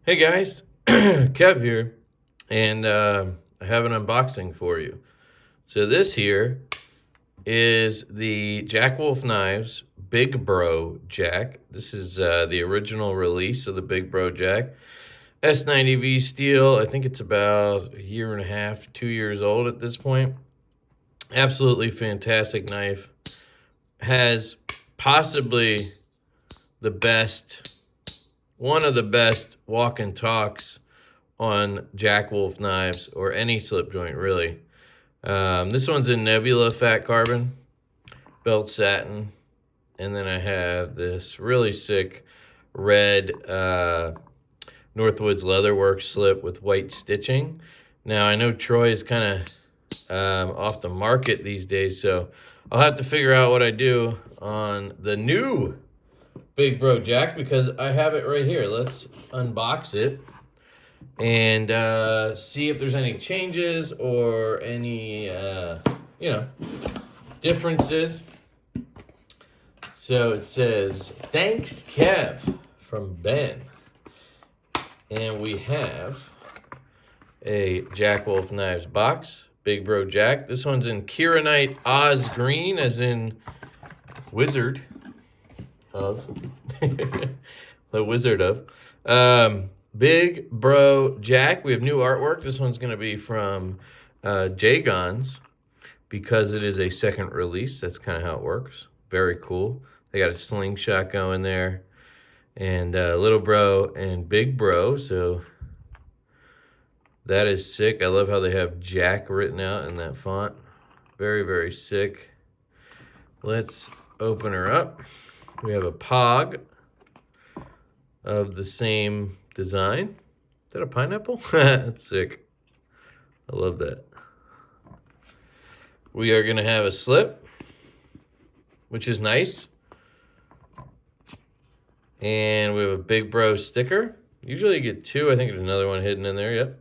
Hey guys, Kev here, and I have an unboxing for you. So this here is the Jack Wolf Knives Big Bro Jack. This is the original release of the Big Bro Jack. S90V steel. I think it's about a year and a half, 2 years old at this point. Absolutely fantastic knife. Has possibly the best, one of the best walk and talks on Jack Wolf knives, or any slip joint really. This one's in Nebula fat carbon, belt satin, and then I have this really sick red Northwoods Leatherworks slip with white stitching. Now I know Troy is kind of off the market these days, so I'll have to figure out what I do on the new Big Bro Jack, because I have it right here. Let's unbox it and see if there's any changes or any, differences. So it says, "Thanks, Kev," from Ben. And we have a Jack Wolf Knives box, Big Bro Jack. This one's in Kieranite Oz Green, as in Wizard of. The Wizard of. Big Bro Jack. We have new artwork. This one's going to be from Geeone's, because it is a second release. That's kind of how it works. Very cool. They got a slingshot going there, and Little Bro and Big Bro. So that is sick. I love how they have Jack written out in that font. Very, very sick. Let's open her up. We have a Pog of the same design. Is that a pineapple? That's sick. I love that. We are going to have a slip, which is nice. And we have a Big Bro sticker. Usually you get two. I think there's another one hidden in there. Yep.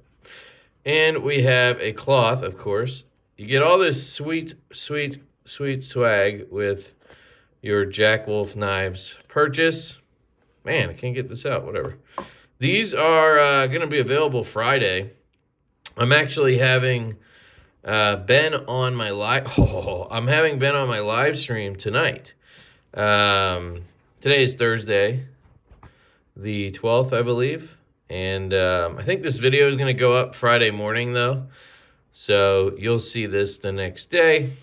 And we have a cloth, of course. You get all this sweet, sweet, sweet swag with your Jack Wolf Knives purchase. Man, I can't get this out. Whatever. These are going to be available Friday. I'm actually having Ben on my live. I'm having Ben on my live stream tonight. Today is Thursday, the 12th, I believe, and I think this video is going to go up Friday morning, though, so you'll see this the next day.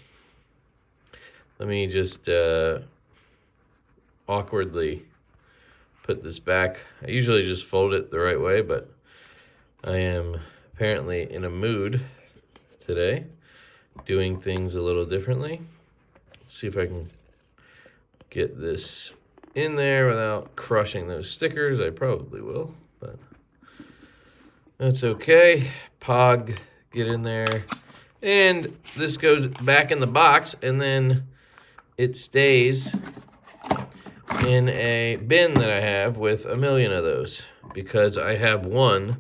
Let me just awkwardly put this back. I usually just fold it the right way, but I am apparently in a mood today, doing things a little differently. Let's see if I can get this in there without crushing those stickers. I probably will, but that's okay. Pog, get in there. And this goes back in the box, and then it stays in a bin that I have with a million of those, because I have one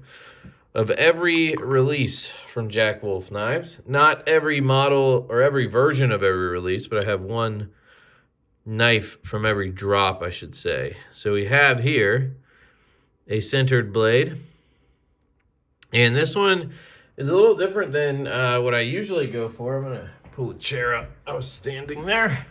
of every release from Jack Wolf Knives. Not every model or every version of every release, but I have one knife from every drop, I should say. So we have here a centered blade, and this one is a little different than what I usually go for. I'm gonna pull the chair up. I was standing there.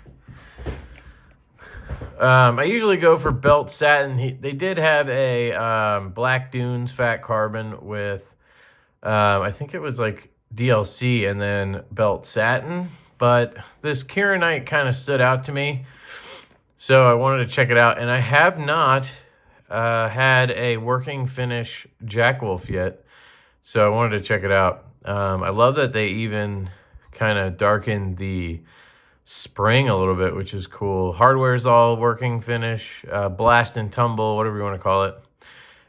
I usually go for belt satin. They did have a Black Dunes fat carbon with I think it was like DLC and then belt satin, but this Kieranite kind of stood out to me, so I wanted to check it out. And I have not had a working finish Jack Wolf yet, so I wanted to check it out. I love that they even kind of darkened the spring a little bit, which is cool. Hardware's all working finish, blast and tumble, whatever you want to call it.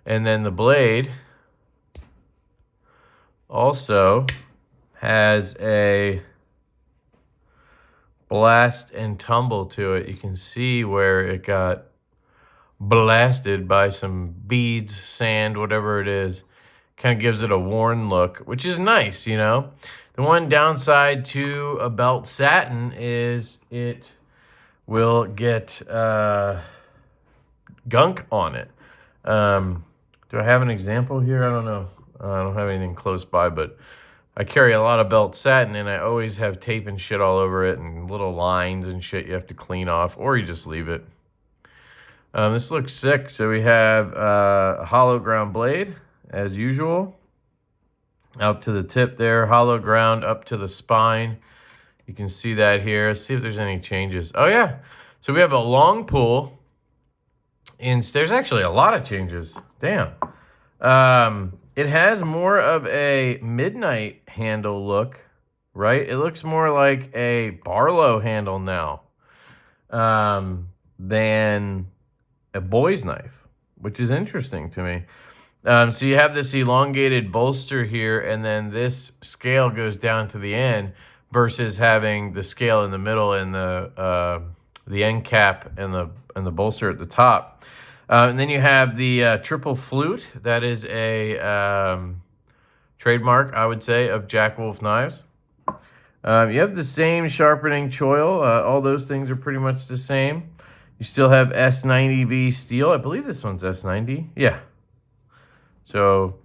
And then the blade also has a blast and tumble to it. You can see where it got blasted by some beads, sand, whatever it is. Kind of gives it a worn look, which is nice, you know. The one downside to a belt satin is it will get gunk on it. Do I have an example here? I don't know. I don't have anything close by, but I carry a lot of belt satin, and I always have tape and shit all over it and little lines and shit you have to clean off, or you just leave it. This looks sick. So we have a hollow ground blade, as usual. Out to the tip there, hollow ground up to the spine. You can see that here. Let's see if there's any changes. Oh, yeah. So we have a long pull. And there's actually a lot of changes. Damn. It has more of a midnight handle look, right? It looks more like a Barlow handle now than a boy's knife, which is interesting to me. So you have this elongated bolster here, and then this scale goes down to the end versus having the scale in the middle and the end cap and the bolster at the top. And then you have the triple flute. That is a trademark, I would say, of Jack Wolf knives. You have the same sharpening choil. All those things are pretty much the same. You still have S90V steel. I believe this one's S90. Yeah. So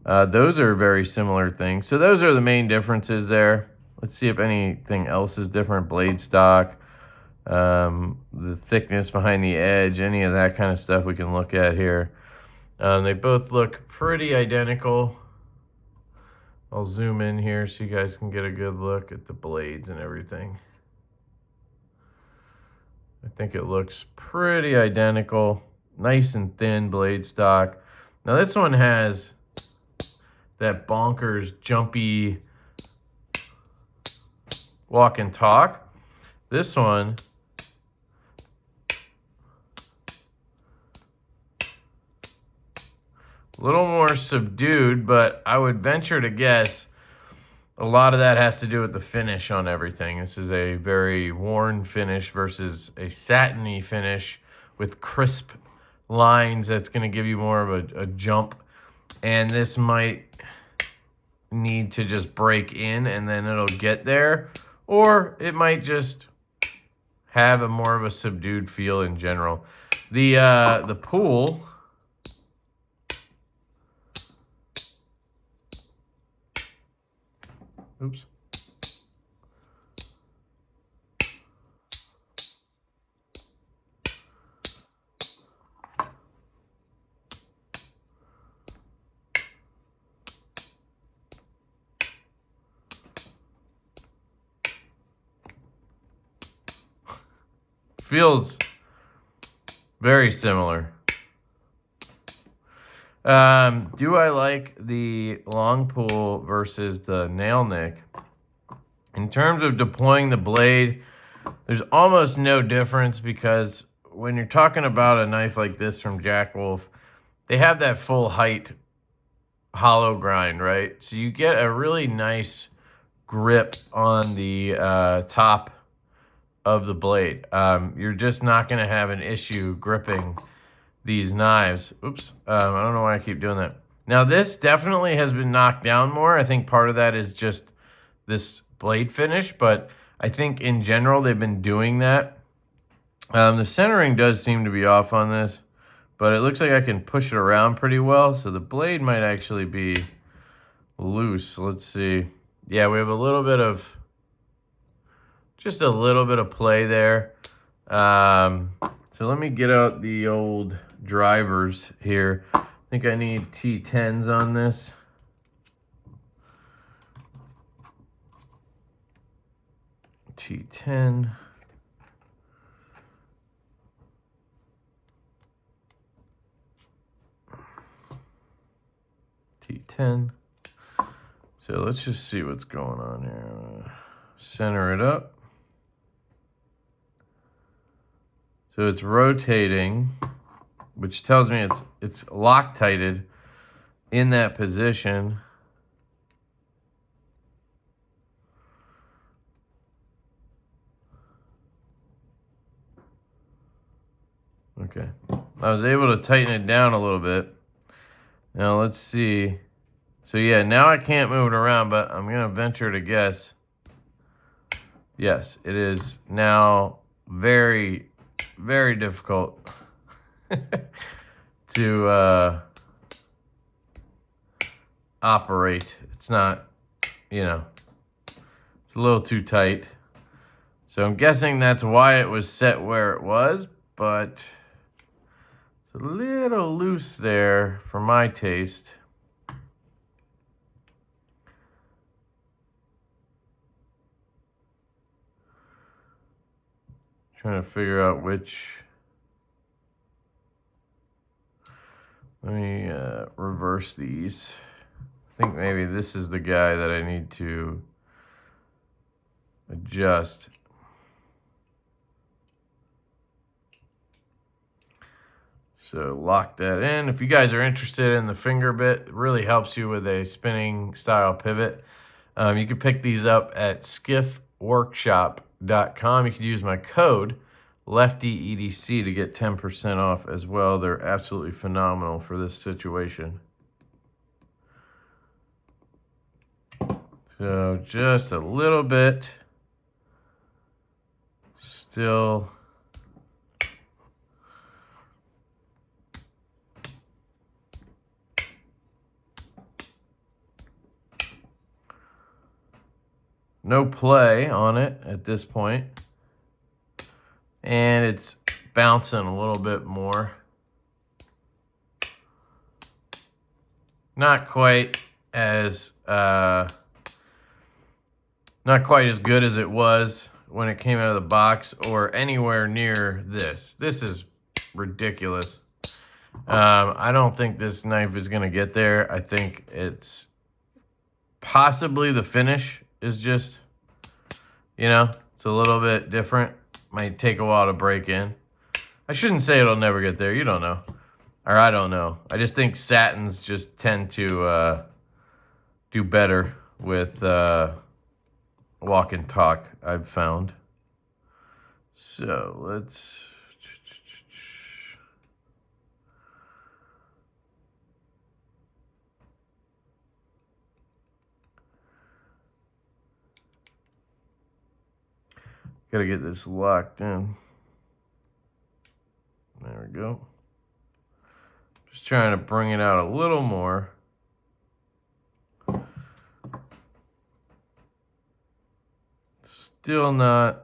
those are very similar things. So those are the main differences there. Let's see if anything else is different. Blade stock, the thickness behind the edge, any of that kind of stuff we can look at here. They both look pretty identical. I'll zoom in here so you guys can get a good look at the blades and everything. I think it looks pretty identical. Nice and thin blade stock. Now this one has that bonkers jumpy walk and talk. This one a little more subdued, but I would venture to guess a lot of that has to do with the finish on everything. This is a very worn finish versus a satiny finish with crisp lines that's going to give you more of a jump. And this might need to just break in and then it'll get there. Or it might just have a more of a subdued feel in general. The pool... Oops. Feels very similar. Do I like the long pull versus the nail nick? In terms of deploying the blade, there's almost no difference because when you're talking about a knife like this from Jack Wolf, they have that full height hollow grind, right? So you get a really nice grip on the top of the blade. You're just not going to have an issue gripping these knives. Oops, I don't know why I keep doing that. Now this definitely has been knocked down more. I think part of that is just this blade finish, but I think in general they've been doing that. The centering does seem to be off on this, but it looks like I can push it around pretty well, so the blade might actually be loose. Let's see. Yeah, we have a little bit of, just a little bit of play there. So let me get out the old drivers here. I think I need T10s on this. T10. T10. So let's just see what's going on here. Center it up. So it's rotating, which tells me it's Loctited in that position. Okay, I was able to tighten it down a little bit. Now let's see. So yeah, now I can't move it around, but I'm gonna venture to guess. Yes, it is now very, very difficult to operate. It's not, you know, it's a little too tight. So I'm guessing that's why it was set where it was, but it's a little loose there for my taste. Trying to figure out which. Let me reverse these. I think maybe this is the guy that I need to adjust. So lock that in. If you guys are interested in the finger bit, it really helps you with a spinning style pivot. You can pick these up at skiffworkshop.com. You can use my code LeftyEDC to get 10% off as well. They're absolutely phenomenal for this situation. So just a little bit. Still. No play on it at this point. And it's bouncing a little bit more. Not quite as good as it was when it came out of the box or anywhere near this. This is ridiculous. I don't think this knife is going to get there. I think it's possibly the finish is just, you know, it's a little bit different. Might take a while to break in. I shouldn't say it'll never get there. You don't know. Or I don't know. I just think satins just tend to do better with walk and talk, I've found. So let's... Gotta get this locked in. There we go. Just trying to bring it out a little more. Still not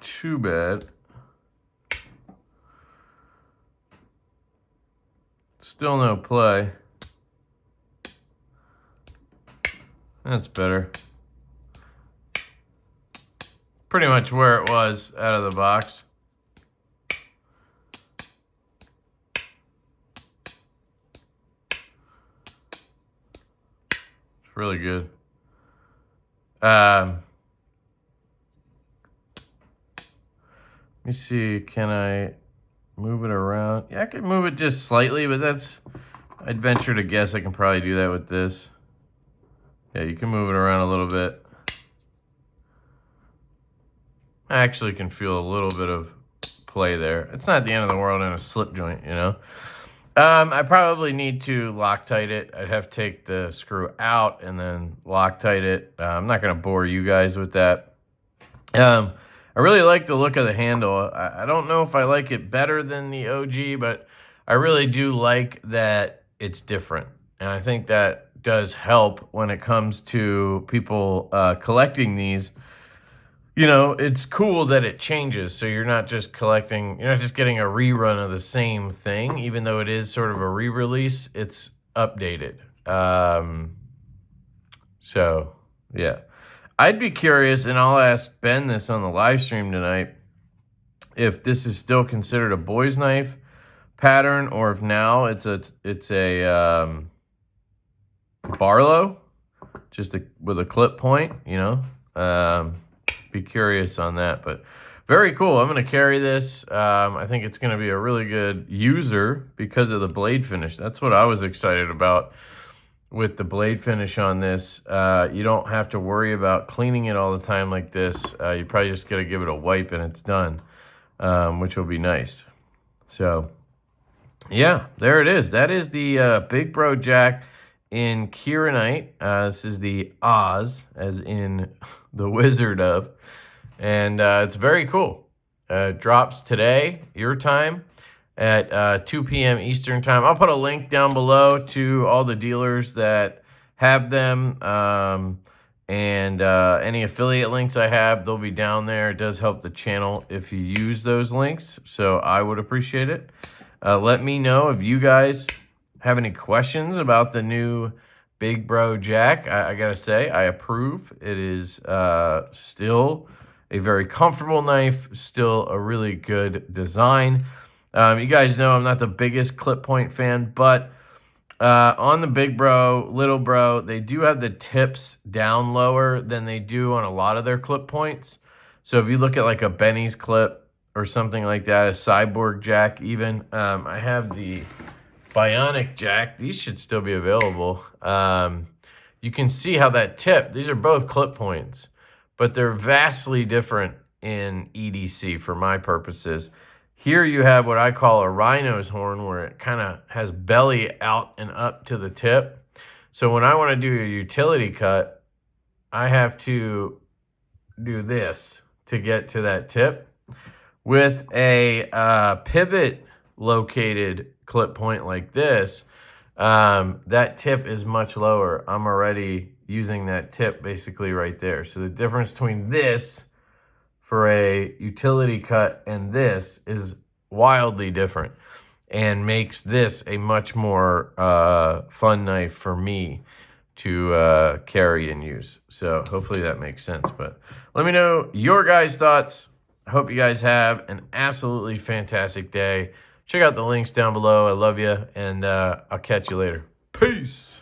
too bad. Still no play. That's better. Pretty much where it was out of the box. It's really good. Let me see, can I move it around? Yeah, I can move it just slightly, but that's, I'd venture to guess I can probably do that with this. Yeah, you can move it around a little bit. I actually can feel a little bit of play there. It's not the end of the world in a slip joint, you know. I probably need to Loctite it. I'd have to take the screw out and then Loctite it. I'm not going to bore you guys with that. I really like the look of the handle. I don't know if I like it better than the OG, but I really do like that it's different. And I think that does help when it comes to people collecting these. You know, it's cool that it changes, so you're not just collecting, you're not just getting a rerun of the same thing, even though it is sort of a re-release, it's updated. So, yeah. I'd be curious, and I'll ask Ben this on the live stream tonight, if this is still considered a boy's knife pattern, or if now it's a Barlow, just with a clip point, you know. Be curious on that, but very cool. I'm going to carry this. I think it's going to be a really good user because of the blade finish. That's what I was excited about with the blade finish on this. You don't have to worry about cleaning it all the time like this. You probably just got to give it a wipe and it's done, which will be nice. So, yeah, there it is. That is the Big Bro Jack in Kieranite. This is the Oz, as in the Wizard of. And it's very cool. Drops today, your time. at 2 p.m. Eastern time. I'll put a link down below to all the dealers that have them, and any affiliate links I have, they'll be down there. It does help the channel if you use those links, so I would appreciate it. Let me know if you guys have any questions about the new Big Bro Jack. I gotta say, I approve. It is still a very comfortable knife, still a really good design. You guys know I'm not the biggest clip point fan, but on the Big Bro, Little Bro, they do have the tips down lower than they do on a lot of their clip points. So if you look at like a Benny's clip or something like that, a Cyborg Jack even, I have the Bionic Jack. These should still be available. You can see how that tip, these are both clip points, but they're vastly different in EDC for my purposes. Here you have what I call a rhino's horn, where it kind of has belly out and up to the tip. So when I want to do a utility cut, I have to do this to get to that tip. With a pivot located clip point like this, that tip is much lower. I'm already using that tip basically right there. So the difference between this for a utility cut and this is wildly different, and makes this a much more fun knife for me to carry and use. So hopefully that makes sense. But let me know your guys' thoughts. I hope you guys have an absolutely fantastic day. Check out the links down below. I love you, and I'll catch you later. Peace.